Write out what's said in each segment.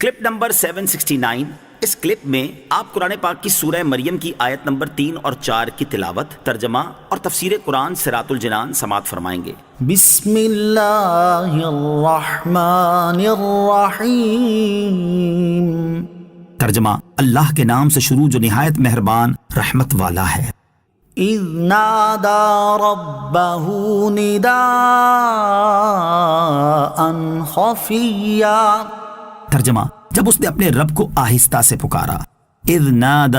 Clip number 769۔ اس clip میں آپ قرآن پاک کی سورہ مریم کی آیت نمبر 3 اور 4 کی تلاوت، ترجمہ اور تفسیر قرآن صراط الجنان سماعت فرمائیں گے۔ بسم اللہ الرحمن الرحیم۔ ترجمہ، اللہ کے نام سے شروع جو نہایت مہربان رحمت والا ہے۔ اذ نادى ربه نداء خفيا۔ ترجمہ، جب اس نے اپنے رب کو آہستہ سے پکارا۔ اذ نادى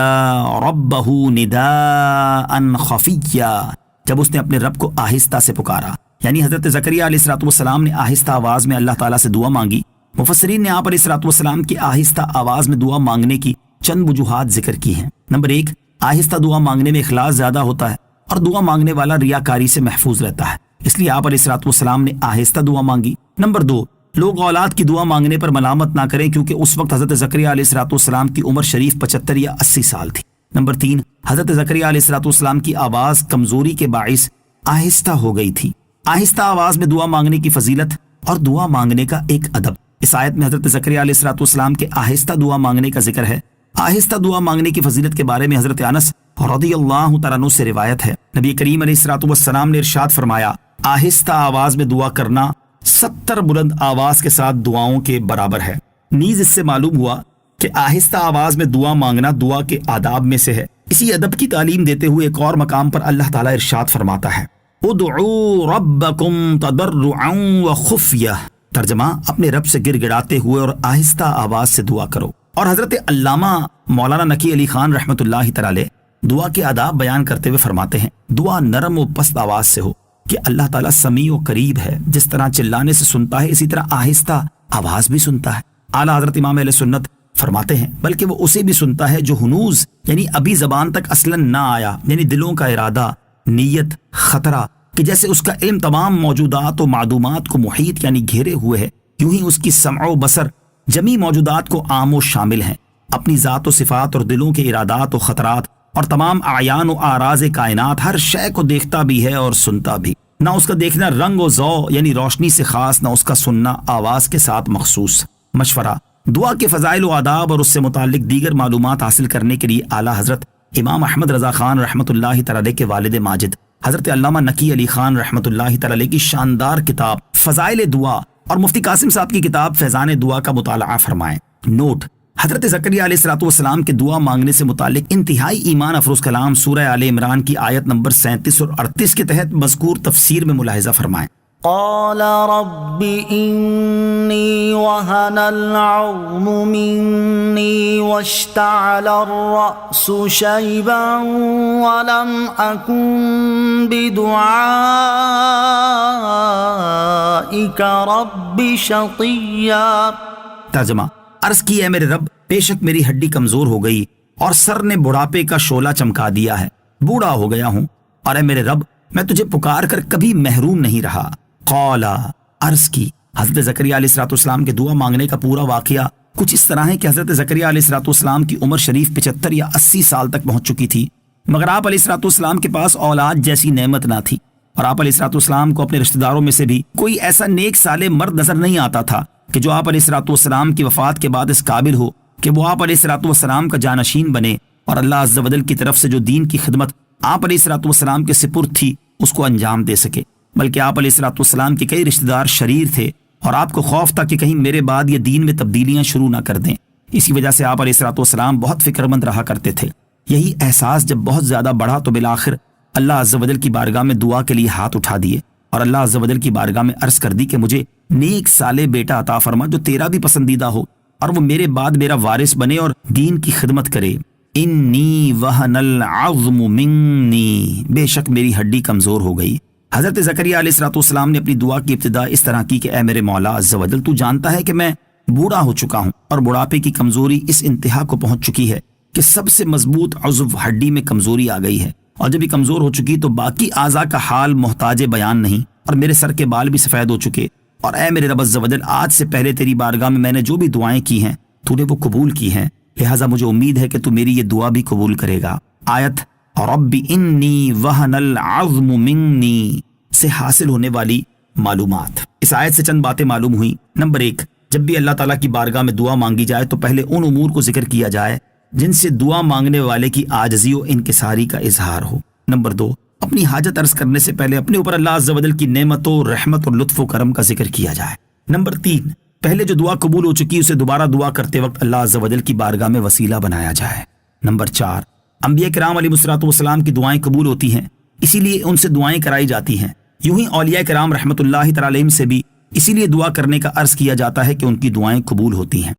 ربه نداء خفيا، جب اس نے اپنے رب کو آہستہ سے پکارا، یعنی حضرت زکریا علیہ السلام نے آہستہ آواز میں اللہ تعالیٰ سے دعا مانگی۔ مفسرین نے آپ علیہ السلام کی آہستہ آواز میں دعا مانگنے کی چند وجوہات ذکر کی ہیں۔ نمبر 1، آہستہ دعا مانگنے میں اخلاص زیادہ ہوتا ہے اور دعا مانگنے والا ریاکاری سے محفوظ رہتا ہے، اس لیے آپ علیہ السلام نے آہستہ دعا مانگی۔ نمبر 2، لوگ اولاد کی دعا مانگنے پر ملامت نہ کریں کیونکہ اس وقت حضرت زکریا علیہ السلام کی عمر شریف 75 یا 80 سال تھی۔ نمبر 3، حضرت زکریا علیہ السلام کی آواز کمزوری کے باعث آہستہ ہو گئی تھی۔ آہستہ آواز میں دعا مانگنے کی فضیلت اور دعا مانگنے کا ایک ادب۔ اس آیت میں حضرت زکریا علیہ السلام کے آہستہ دعا مانگنے کا ذکر ہے۔ آہستہ دعا مانگنے کی فضیلت کے بارے میں حضرت انس رضی اللہ تعالیٰ عنہ سے روایت ہے، نبی کریم علیہ السلام نے ارشاد فرمایا، آہستہ آواز میں دعا کرنا 70 بلند آواز کے ساتھ دعاؤں کے برابر ہے۔ نیز اس سے معلوم ہوا کہ آہستہ آواز میں دعا مانگنا دعا کے آداب میں سے ہے۔ اسی ادب کی تعلیم دیتے ہوئے ایک اور مقام پر اللہ تعالیٰ ارشاد فرماتا ہے، ادعوا ربکم تضرعا وخفیہ۔ ترجمہ، اپنے رب سے گر گڑاتے ہوئے اور آہستہ آواز سے دعا کرو۔ اور حضرت علامہ مولانا نقی علی خان رحمۃ اللہ تعالی دعا کے آداب بیان کرتے ہوئے فرماتے ہیں، دعا نرم و پست آواز سے ہو کہ اللہ تعالیٰ سمیع و قریب ہے، جس طرح چلانے سے سنتا ہے اسی طرح آہستہ آواز بھی سنتا ہے۔ اعلیٰ حضرت امام اہل سنت فرماتے ہیں بلکہ وہ اسے بھی سنتا ہے جو ہنوز یعنی ابھی زبان تک اصلاً نہ آیا، یعنی دلوں کا ارادہ، نیت، خطرہ، کہ جیسے اس کا علم تمام موجودات و معدومات کو محیط یعنی گھیرے ہوئے ہے، یوں ہی اس کی سمع و بصر جمی موجودات کو عام و شامل ہیں، اپنی ذات و صفات اور دلوں کے ارادات و خطرات اور تمام اعیان و اعراض کائنات، ہر شے کو دیکھتا بھی ہے اور سنتا بھی۔ نہ اس کا دیکھنا رنگ و ضوء یعنی روشنی سے خاص، نہ اس کا سننا آواز کے ساتھ مخصوص۔ مشورہ، دعا کے فضائل و آداب اور اس سے متعلق دیگر معلومات حاصل کرنے کے لیے اعلیٰ حضرت امام احمد رضا خان رحمۃ اللہ تعالی کے والد ماجد حضرت علامہ نقی علی خان رحمۃ اللہ تعالی کی شاندار کتاب فضائل دعا اور مفتی قاسم صاحب کی کتاب فیضان دعا کا مطالعہ فرمائیں۔ نوٹ، حضرت زکریا علیہ السلام کے دعا مانگنے سے متعلق انتہائی ایمان افروز کلام سورہ آل عمران کی آیت نمبر 37 اور 38 کے تحت مذکور تفسیر میں ملاحظہ فرمائیں۔ قال رب انی وہن العظم منی واشتعل الرأس شیبا ولم اکن بدعائک رب شقیا۔ ترجمہ، عرض کی ہے میرے رب، بے شک میری ہڈی کمزور ہو گئی اور سر نے بڑھاپے کا شعلہ چمکا دیا ہے، بوڑھا ہو گیا ہوں، اور اے میرے رب میں تجھے پکار کر کبھی محروم نہیں رہا۔ قال، عرض کی، حضرت زکریا علیہ السلام کے دعا مانگنے کا پورا واقعہ کچھ اس طرح ہے کہ حضرت زکریا علیہ السلام کی عمر شریف 75 یا 80 سال تک پہنچ چکی تھی، مگر آپ علیہ السلام کے پاس اولاد جیسی نعمت نہ تھی، اور آپ علیہ السلام کو اپنے رشتہ داروں میں سے بھی کوئی ایسا نیک صالح مرد نظر نہیں آتا تھا کہ جو آپ علیہ السلام کی وفات کے بعد اس قابل ہو کہ وہ آپ علیہ السلام کا جانشین بنے اور اللہ عز و جل کی طرف سے جو دین کی خدمت آپ علیہ السلام کے سپرد تھی اس کو انجام دے سکے، بلکہ آپ علیہ السلام کے کئی رشتہ دار شریر تھے اور آپ کو خوف تھا کہ کہیں میرے بعد یہ دین میں تبدیلیاں شروع نہ کر دیں، اسی وجہ سے آپ علیہ السلام بہت فکر مند رہا کرتے تھے۔ یہی احساس جب بہت زیادہ بڑھا تو بالآخر اللہ عز و جل کی بارگاہ میں دعا کے لیے ہاتھ اٹھا دیے اور اللہ عز و جل کی بارگاہ میں عرض کر دی کہ مجھے نیک صالح بیٹا عطا فرما جو تیرا بھی پسندیدہ ہو اور وہ میرے بعد میرا وارث بنے اور دین کی خدمت کرے۔ انی وہن العظم منی، بے شک میری ہڈی کمزور ہو گئی۔ حضرت زکریا علیہ السلام نے اپنی دعا کی ابتدا اس طرح کی کہ اے میرے مولا عز و جل، تو جانتا ہے کہ میں بوڑھا ہو چکا ہوں اور بڑھاپے کی کمزوری اس انتہا کو پہنچ چکی ہے کہ سب سے مضبوط عضو ہڈی میں کمزوری آ گئی ہے، اور جب یہ کمزور ہو چکی تو باقی اعضاء کا حال محتاج بیان نہیں، اور میرے سر کے بال بھی سفید ہو چکے، اور اے میرے رب عز و جل، آج سے پہلے تیری بارگاہ میں نے جو بھی دعائیں کی ہیں تو نے وہ قبول کی ہیں، لہٰذا مجھے امید ہے کہ تو میری یہ دعا بھی قبول کرے گا۔ آیت رب انی وہن العظم منی سے حاصل ہونے والی معلومات۔ اس آیت سے چند باتیں معلوم ہوئیں۔ نمبر 1، جب بھی اللہ تعالیٰ کی بارگاہ میں دعا مانگی جائے تو پہلے ان امور کو ذکر کیا جائے جن سے دعا مانگنے والے کی عاجزی و انکساری کا اظہار ہو۔ نمبر 2، اپنی حاجت عرض کرنے سے پہلے اپنے اوپر اللہ عز و جل کی نعمتوں، رحمت اور لطف و کرم کا ذکر کیا جائے۔ نمبر 3، پہلے جو دعا قبول ہو چکی اسے دوبارہ دعا کرتے وقت اللہ عز و جل کی بارگاہ میں وسیلہ بنایا جائے۔ نمبر 4، انبیاء کرام علیہ الصلوۃ والسلام کی دعائیں قبول ہوتی ہیں، اسی لیے ان سے دعائیں کرائی جاتی ہیں۔ یوں ہی اولیاء کرام رحمۃ اللہ تعالی علیہم سے بھی اسی لیے دعا کرنے کا عرض کیا جاتا ہے کہ ان کی دعائیں قبول ہوتی ہیں۔